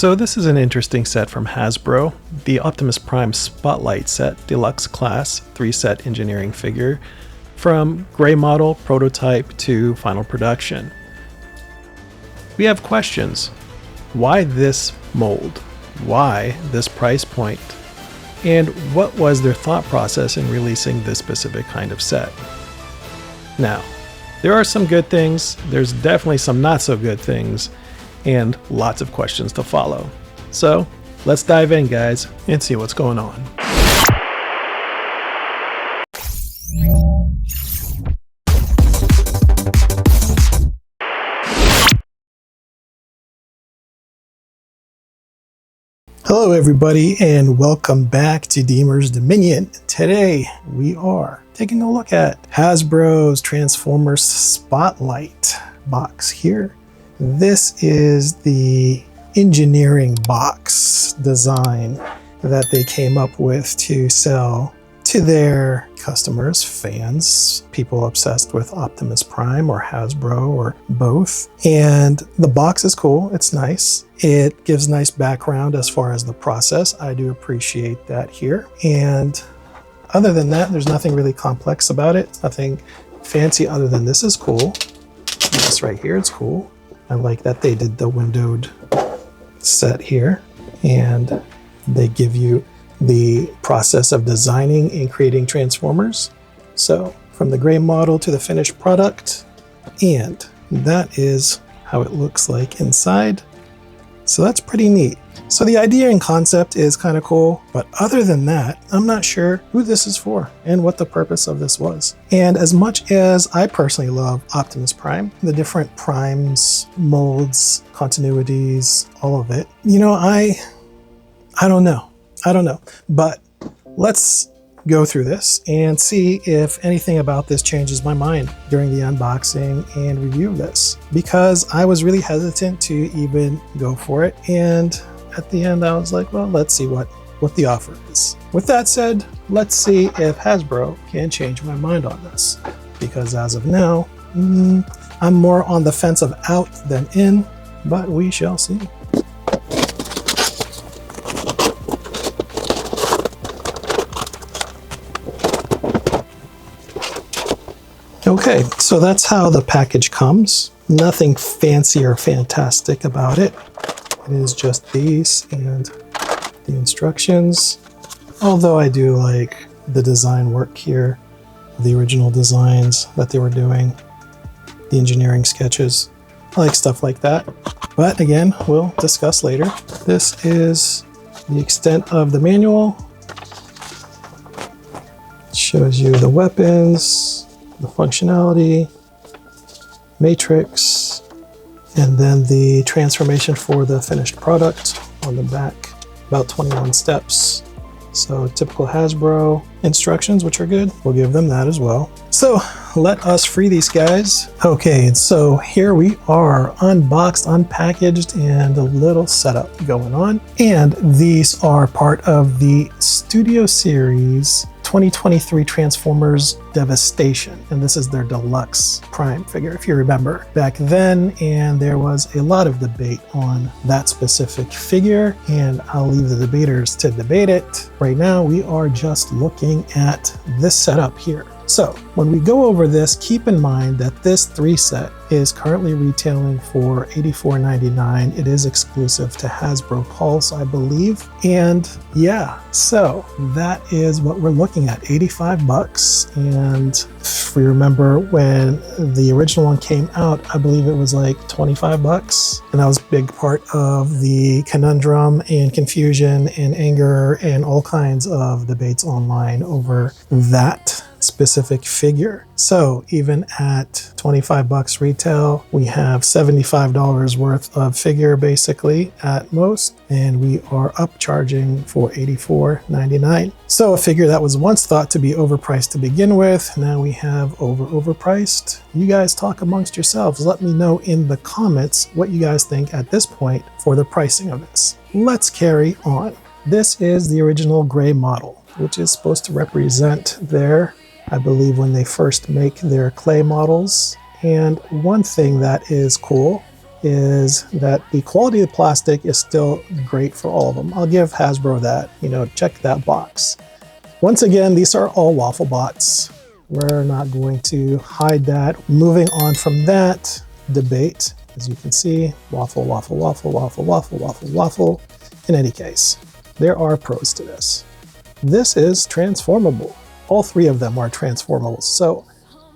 So this is an interesting set from Hasbro, the Optimus Prime Spotlight set, Deluxe class, 3-set engineering figure, from gray model, prototype to final production. We have questions. Why this mold? Why this price point? And what was their thought process in releasing this specific kind of set? Now, there are some good things, there's definitely some not so good things, and lots of questions to follow. So let's dive in, guys, and see what's going on. Hello everybody, and welcome back to Deemer's Dominion. Today we are taking a look at Hasbro's Transformers Spotlight box here. This is the engineering box design that they came up with to sell to their customers, fans, people obsessed with Optimus Prime or Hasbro or both. And the box is cool, it's nice. It gives nice background as far as the process. I do appreciate that here. And other than that, there's nothing really complex about it. Nothing fancy other than this is cool. This right here, it's cool. I like that they did the windowed set here, and they give you the process of designing and creating Transformers. So from the gray model to the finished product, and that is how it looks like inside. So that's pretty neat. So the idea and concept is kind of cool, but other than that, I'm not sure who this is for and what the purpose of this was. And as much as I personally love Optimus Prime, the different primes, molds, continuities, all of it, you know, I don't know, but let's go through this and see if anything about this changes my mind during the unboxing and review of this, because I was really hesitant to even go for it. And at the end, I was like, well, let's see what the offer is. With that said, let's see if Hasbro can change my mind on this, because as of now, I'm more on the fence of out than in, but we shall see. Okay, so that's how the package comes. Nothing fancy or fantastic about it. It is just these and the instructions. Although I do like the design work here, the original designs that they were doing, the engineering sketches. I like stuff like that. But again, we'll discuss later. This is the extent of the manual. It shows you the weapons, the functionality, matrix, and then the transformation for the finished product on the back, about 21 steps. So typical Hasbro instructions, which are good. We'll give them that as well. So let us free these guys. Okay, so here we are, unboxed, unpackaged, and a little setup going on. And these are part of the Studio Series 2023 Transformers Devastation, and this is their Deluxe Prime figure, if you remember back then, and there was a lot of debate on that specific figure, and I'll leave the debaters to debate it. Right now, we are just looking at this setup here. So when we go over this, keep in mind that this 3-set is currently retailing for $84.99. It is exclusive to Hasbro Pulse, I believe. And yeah, so that is what we're looking at, 85 bucks. And if we remember when the original one came out, I believe it was like 25 bucks. And that was a big part of the conundrum and confusion and anger and all kinds of debates online over that specific figure. So even at 25 bucks retail, we have $75 worth of figure basically at most, and we are upcharging for $84.99. So a figure that was once thought to be overpriced to begin with, now we have overpriced. You guys talk amongst yourselves. Let me know in the comments what you guys think at this point for the pricing of this. Let's carry on. This is the original gray model, which is supposed to represent their, I believe, when they first make their clay models. And one thing that is cool is that the quality of the plastic is still great for all of them. I'll give Hasbro that, check that box. Once again, these are all waffle bots. We're not going to hide that. Moving on from that debate, as you can see, waffle, waffle, waffle, waffle, waffle, waffle, waffle. In any case, there are pros to this. This is transformable. All three of them are transformable. So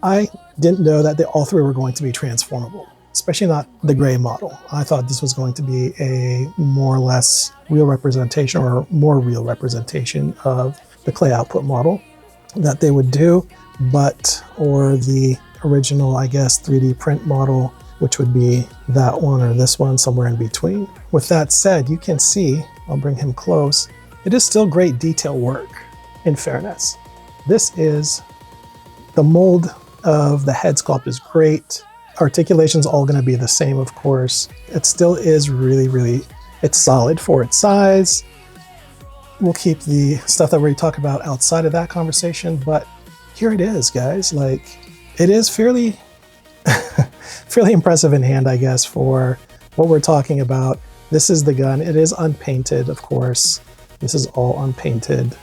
I didn't know that all three were going to be transformable, especially not the gray model. I thought this was going to be a more or less real representation or more real representation of the clay output model that they would do, or the original, I guess, 3D print model, which would be that one or this one, somewhere in between. With that said, you can see, I'll bring him close, it is still great detail work, in fairness. This is, the mold of the head sculpt is great. Articulation's all gonna be the same, of course. It still is really, really, it's solid for its size. We'll keep the stuff that we talk about outside of that conversation, but here it is, guys. Like, it is fairly impressive in hand, I guess, for what we're talking about. This is the gun. It is unpainted, of course. This is all unpainted.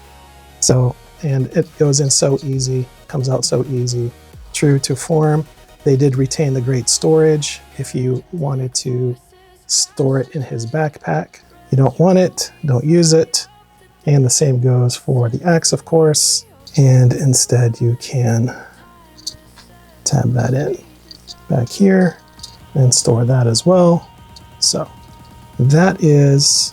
So, and it goes in so easy, comes out so easy. True to form, they did retain the great storage if you wanted to store it in his backpack. You don't want it, don't use it. And the same goes for the axe, of course. And instead you can tab that in back here and store that as well. So that is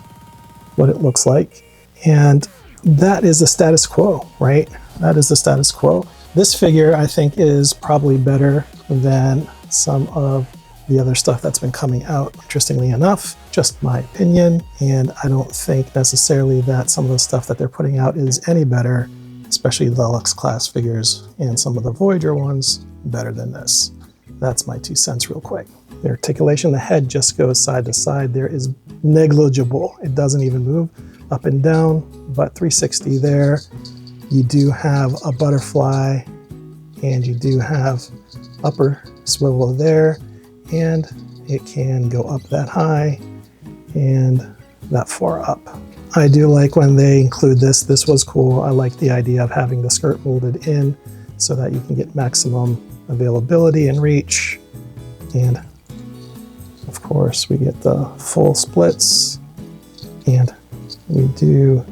what it looks like. And that is the status quo, right? That is the status quo. This figure, I think, is probably better than some of the other stuff that's been coming out, interestingly enough. Just my opinion. And I don't think necessarily that some of the stuff that they're putting out is any better, especially the Deluxe class figures and some of the Voyager ones, better than this. That's my 2 cents real quick. The articulation, the head just goes side to side. There is negligible. It doesn't even move up and down, but 360 there. You do have a butterfly and you do have upper swivel there, and it can go up that high and that far up. I do like when they include this. This was cool. I like the idea of having the skirt molded in so that you can get maximum availability and reach. And of course we get the full splits, and we do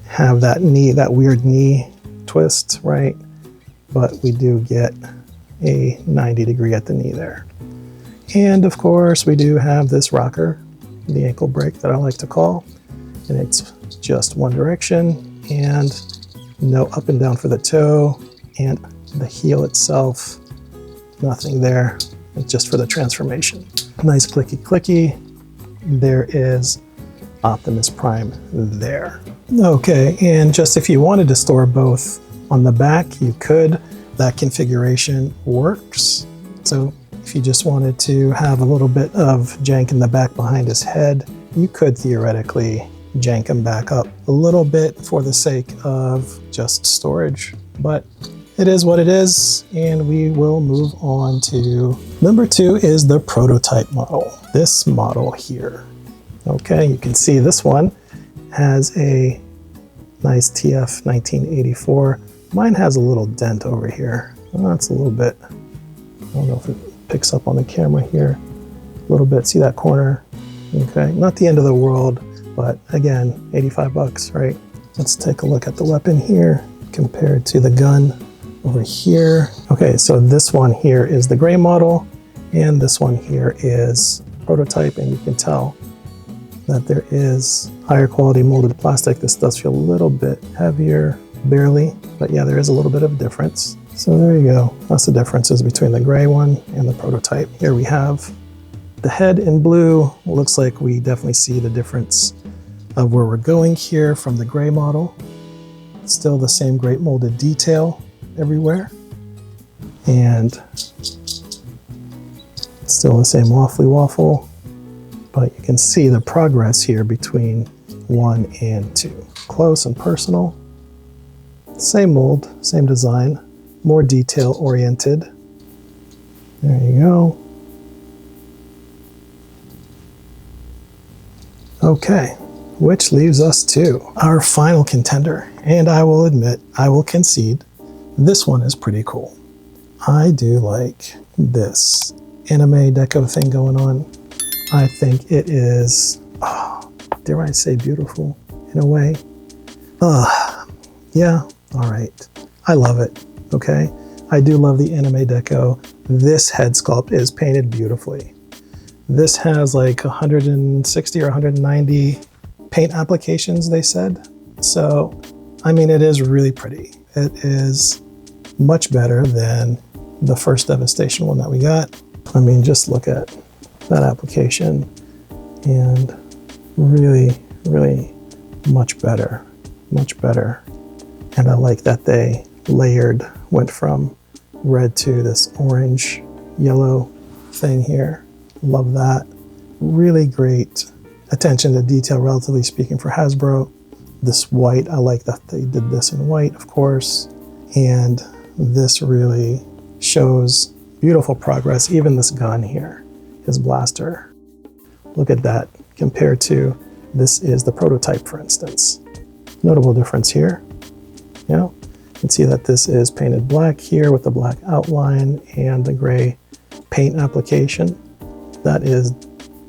have that knee, that weird knee twist, right? But we do get a 90-degree at the knee there. And of course we do have this rocker, the ankle brake that I like to call, and it's just one direction and no up and down for the toe, and the heel itself, nothing there. It's just for the transformation. Nice clicky clicky. There is Optimus Prime there. Okay, and just if you wanted to store both on the back, you could. That configuration works. So if you just wanted to have a little bit of jank in the back behind his head, you could theoretically jank him back up a little bit for the sake of just storage. But it is what it is, and we will move on to number 2 is the prototype model. This model here. Okay, you can see this one has a nice TF 1984. Mine has a little dent over here. Well, that's a little bit, I don't know if it picks up on the camera here. A little bit, see that corner? Okay, not the end of the world, but again, 85 bucks, right? Let's take a look at the weapon here compared to the gun over here. Okay, so this one here is the gray model, and this one here is prototype, and you can tell that there is higher quality molded plastic. This does feel a little bit heavier, barely, but yeah, there is a little bit of difference. So there you go. That's the differences between the gray one and the prototype. Here we have the head in blue. Looks like we definitely see the difference of where we're going here from the gray model. Still the same great molded detail everywhere, and still the same waffly waffle, but you can see the progress here between 1 and 2. Close and personal. Same mold, same design, more detail oriented. There you go. Okay, which leaves us to our final contender. And I will admit, I will concede, this one is pretty cool. I do like this anime deco thing going on. I think it is, dare I say, beautiful in a way. Yeah, all right. I love it, okay? I do love the anime deco. This head sculpt is painted beautifully. This has like 160 or 190 paint applications, they said. So, I mean, it is really pretty. It is much better than the first Devastation one that we got. I mean, just look at that application, and really, really much better, much better. And I like that they went from red to this orange, yellow thing here. Love that. Really great attention to detail, relatively speaking, for Hasbro. This white, I like that they did this in white, of course. And this really shows beautiful progress. Even this gun here, his blaster. Look at that compared to this is the prototype, for instance. Notable difference here. You know, you can see that this is painted black here with the black outline and the gray paint application. That is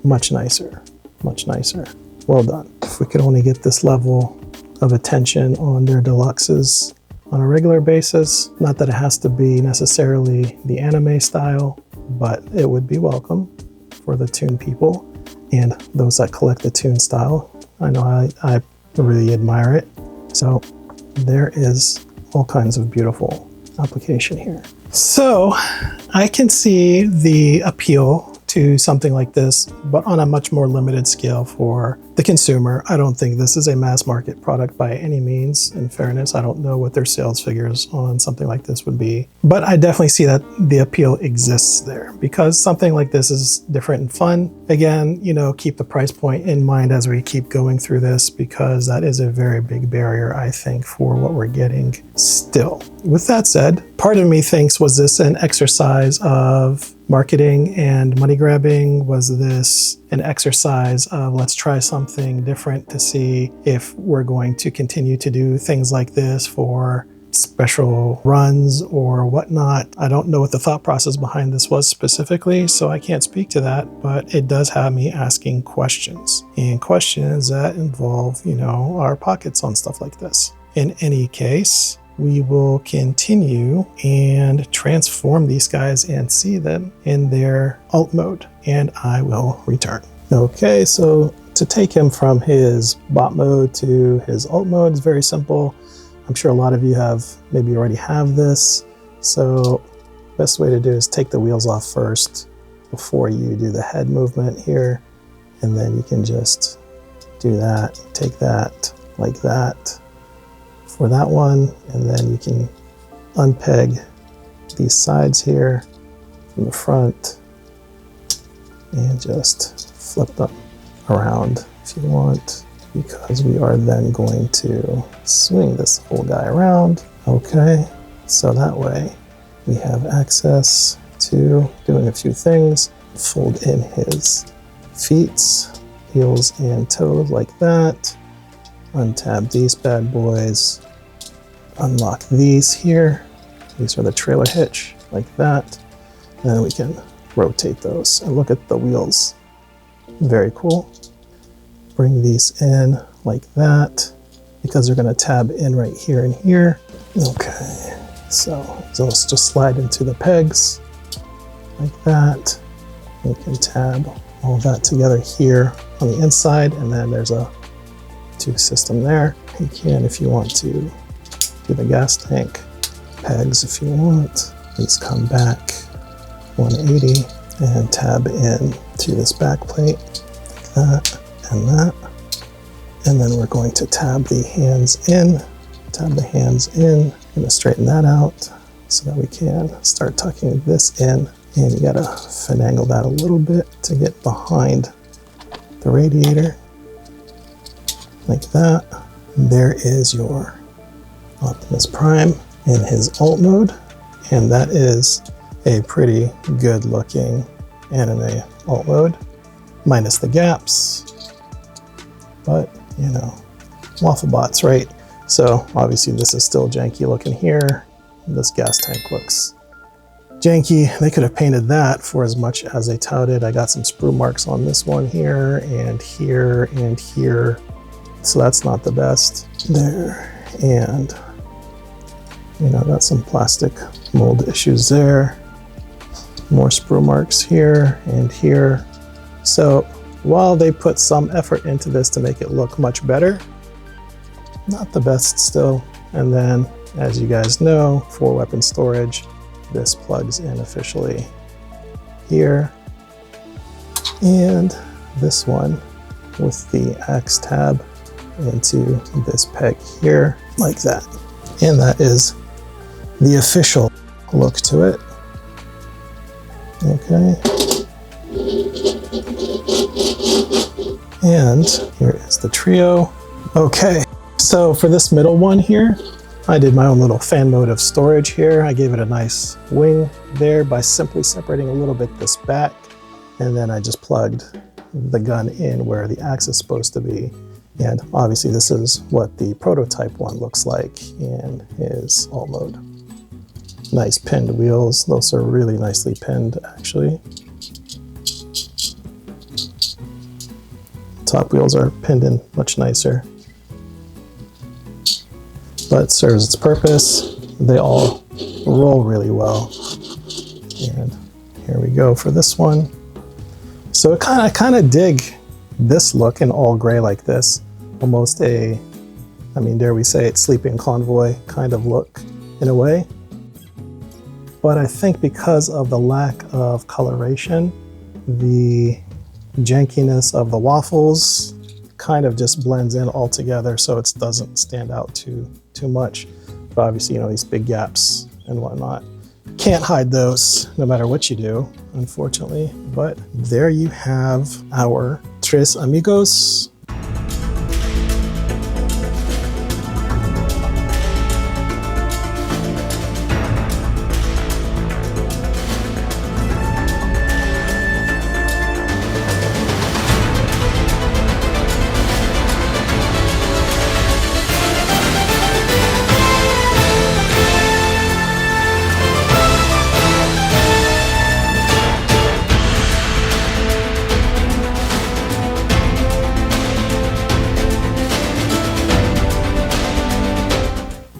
much nicer, much nicer. Well done. If we could only get this level of attention on their deluxes on a regular basis, not that it has to be necessarily the anime style, but it would be welcome for the Toon people and those that collect the Toon style. I know I really admire it. So there is all kinds of beautiful application here. So I can see the appeal to something like this, but on a much more limited scale for the consumer. I don't think this is a mass market product by any means. In fairness, I don't know what their sales figures on something like this would be, but I definitely see that the appeal exists there because something like this is different and fun. Again, you know, keep the price point in mind as we keep going through this because that is a very big barrier, I think, for what we're getting still. With that said, part of me thinks, was this an exercise of marketing and money grabbing? Was this an exercise of let's try something different to see if we're going to continue to do things like this for special runs or whatnot? I don't know what the thought process behind this was specifically, so I can't speak to that, but it does have me asking questions, and questions that involve, you know, our pockets on stuff like this. In any case, we will continue and transform these guys and see them in their alt mode, and I will return. Okay, so to take him from his bot mode to his alt mode is very simple. I'm sure a lot of you maybe already have this. So best way to do is take the wheels off first before you do the head movement here. And then you can just do that, take that like that for that one. And then you can unpeg these sides here from the front and just flip them around if you want, because we are then going to swing this whole guy around. Okay, so that way we have access to doing a few things. Fold in his feet, heels and toes like that. Untab these bad boys. Unlock these here. These are the trailer hitch like that. And then we can rotate those and look at the wheels. Very cool. Bring these in like that because they're going to tab in right here and here. Okay, so let's just slide into the pegs like that. We can tab all that together here on the inside, and then there's a tube system there. You can, if you want to, do the gas tank pegs if you want. These come back 180 and tab in to this back plate like that and that. And then we're going to tab the hands in. Tab the hands in. I'm going to straighten that out so that we can start tucking this in. And you gotta finagle that a little bit to get behind the radiator. Like that. There is your Optimus Prime in his alt mode. And that is a pretty good looking anime alt mode, minus the gaps. but you know, waffle bots, right? So obviously this is still janky looking here. This gas tank looks janky. They could have painted that for as much as they touted. I got some sprue marks on this one here and here and here. So that's not the best there. And you know, got some plastic mold issues there. More sprue marks here and here. So while they put some effort into this to make it look much better, not the best still. And then, as you guys know, for weapon storage, this plugs in officially here. And this one with the axe tab into this peg here, like that. And that is the official look to it. Okay. And here is the trio. Okay, so for this middle one here, I did my own little fan mode of storage here. I gave it a nice wing there by simply separating a little bit this back, and then I just plugged the gun in where the axe is supposed to be. And obviously this is what the prototype one looks like in his alt mode. Nice pinned wheels. Those are really nicely pinned, actually. Top wheels are pinned in much nicer, but serves its purpose. They all roll really well. And here we go for this one. So I kind of dig this look in all gray like this. Almost a, I mean, dare we say it, sleeping convoy kind of look in a way. But I think because of the lack of coloration, the jankiness of the waffles kind of just blends in all together, so it doesn't stand out too much. But obviously, you know, these big gaps and whatnot, can't hide those no matter what you do, unfortunately. But there you have our Tres Amigos.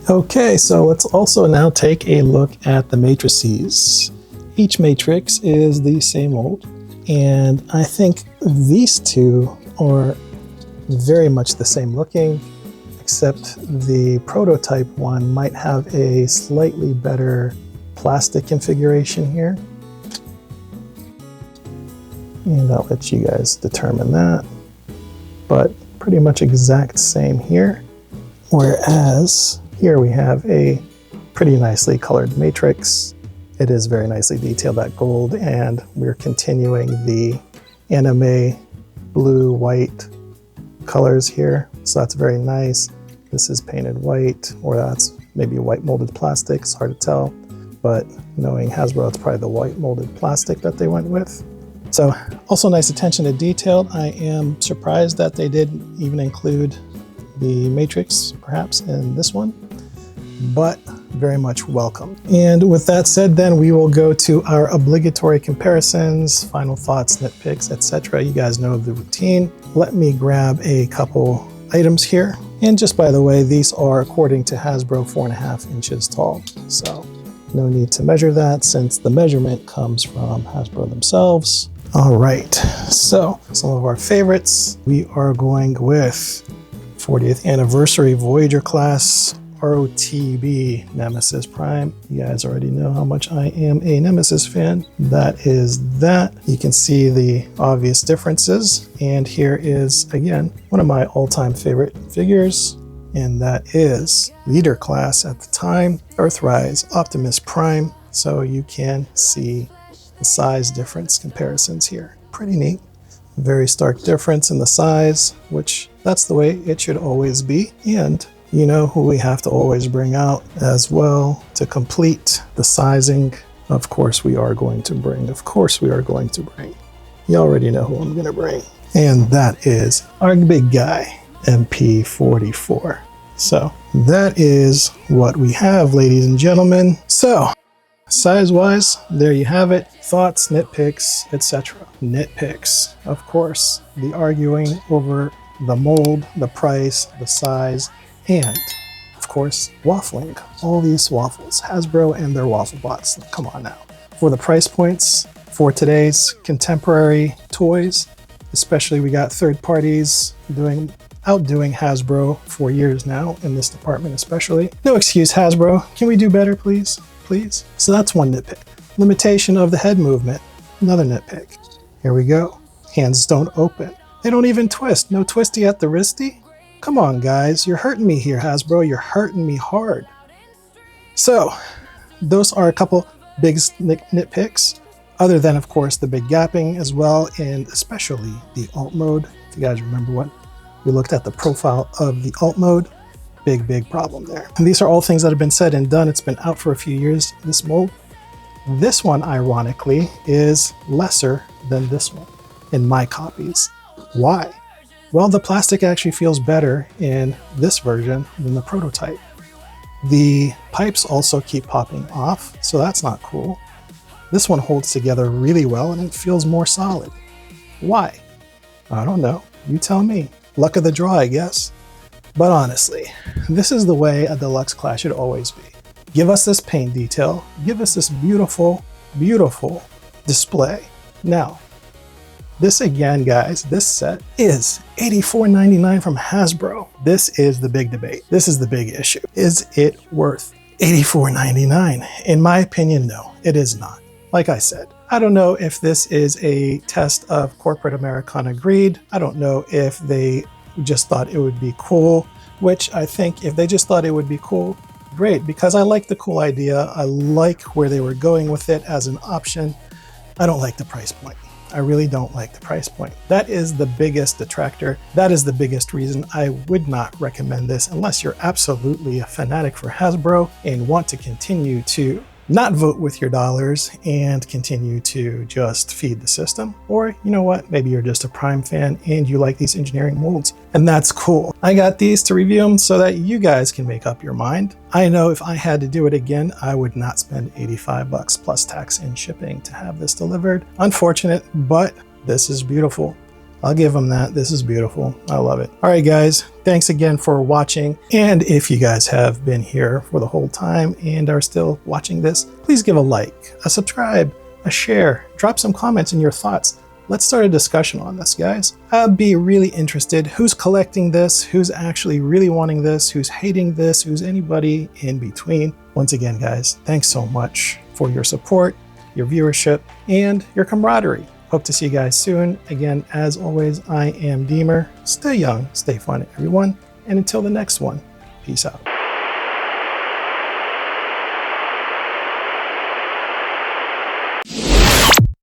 Okay, so let's also now take a look at the matrices. Each matrix is the same mold, and I think these two are very much the same looking, except the prototype one might have a slightly better plastic configuration here. And I'll let you guys determine that, but pretty much exact same here. Whereas here we have a pretty nicely colored matrix. It is very nicely detailed, that gold, and we're continuing the anime blue, white colors here. So that's very nice. This is painted white, or that's maybe white molded plastic. It's hard to tell, but knowing Hasbro, it's probably the white molded plastic that they went with. So also nice attention to detail. I am surprised that they didn't even include the matrix perhaps in this one, but very much welcome. And with that said, then we will go to our obligatory comparisons, final thoughts, nitpicks, etc. You guys know the routine. Let me grab a couple items here. And just by the way, these are according to Hasbro 4.5 inches tall. So no need to measure that since the measurement comes from Hasbro themselves. All right, so some of our favorites. We are going with 40th anniversary Voyager class ROTB Nemesis Prime. You guys already know how much I am a Nemesis fan. That is that. You can see the obvious differences. And here is, again, one of my all-time favorite figures, and that is Leader class at the time, Earthrise Optimus Prime. So you can see the size difference comparisons here. Pretty neat. Very stark difference in the size, which that's the way it should always be. And you know who we have to always bring out as well to complete the sizing. Of course we are going to bring. You already know who I'm going to bring. And that is our big guy, MP44. So that is what we have, ladies and gentlemen. So size-wise, there you have it. Thoughts, nitpicks, etc. Nitpicks, of course, the arguing over the mold, the price, the size, and of course, waffling. All these waffles, Hasbro and their waffle bots. Come on now. For the price points, for today's contemporary toys, especially we got third parties outdoing Hasbro for years now in this department especially. No excuse, Hasbro. Can we do better, please? Please? So that's one nitpick. Limitation of the head movement. Another nitpick. Here we go. Hands don't open. They don't even twist. No twisty at the wristy? Come on, guys. You're hurting me here, Hasbro. You're hurting me hard. So those are a couple big nitpicks, other than, of course, the big gapping as well, and especially the alt mode. If you guys remember what we looked at the profile of the alt mode, big problem there. And these are all things that have been said and done. It's been out for a few years, this mold. This one, ironically, is lesser than this one in my copies. Why? Well, the plastic actually feels better in this version than the prototype. The pipes also keep popping off, so that's not cool. This one holds together really well and it feels more solid. Why? I don't know. You tell me. Luck of the draw, I guess. But honestly, this is the way a deluxe class should always be. Give us this paint detail. Give us this beautiful, beautiful display. Now, this again, guys, this set is $84.99 from Hasbro. This is the big debate. This is the big issue. Is it worth $84.99? In my opinion, no, it is not. Like I said, I don't know if this is a test of corporate Americana greed. I don't know if they just thought it would be cool, which I think if they just thought it would be cool, great, because I like the cool idea. I like where they were going with it as an option. I don't like the price point. I really don't like the price point. That is the biggest detractor. That is the biggest reason I would not recommend this unless you're absolutely a fanatic for Hasbro and want to continue to not vote with your dollars and continue to just feed the system. Or you know what, maybe you're just a Prime fan and you like these engineering molds, and that's cool. I got these to review them so that you guys can make up your mind. I know if I had to do it again, I would not spend 85 bucks plus tax and shipping to have this delivered. Unfortunate, but this is beautiful. I'll give them that. This is beautiful. I love it. All right, guys, thanks again for watching. And if you guys have been here for the whole time and are still watching this, please give a like, a subscribe, a share, drop some comments and your thoughts. Let's start a discussion on this, guys. I'd be really interested. Who's collecting this? Who's actually really wanting this? Who's hating this? Who's anybody in between? Once again, guys, thanks so much for your support, your viewership, and your camaraderie. Hope to see you guys soon. Again, as always, I am Deemer. Stay young, stay fun, everyone. And until the next one, peace out.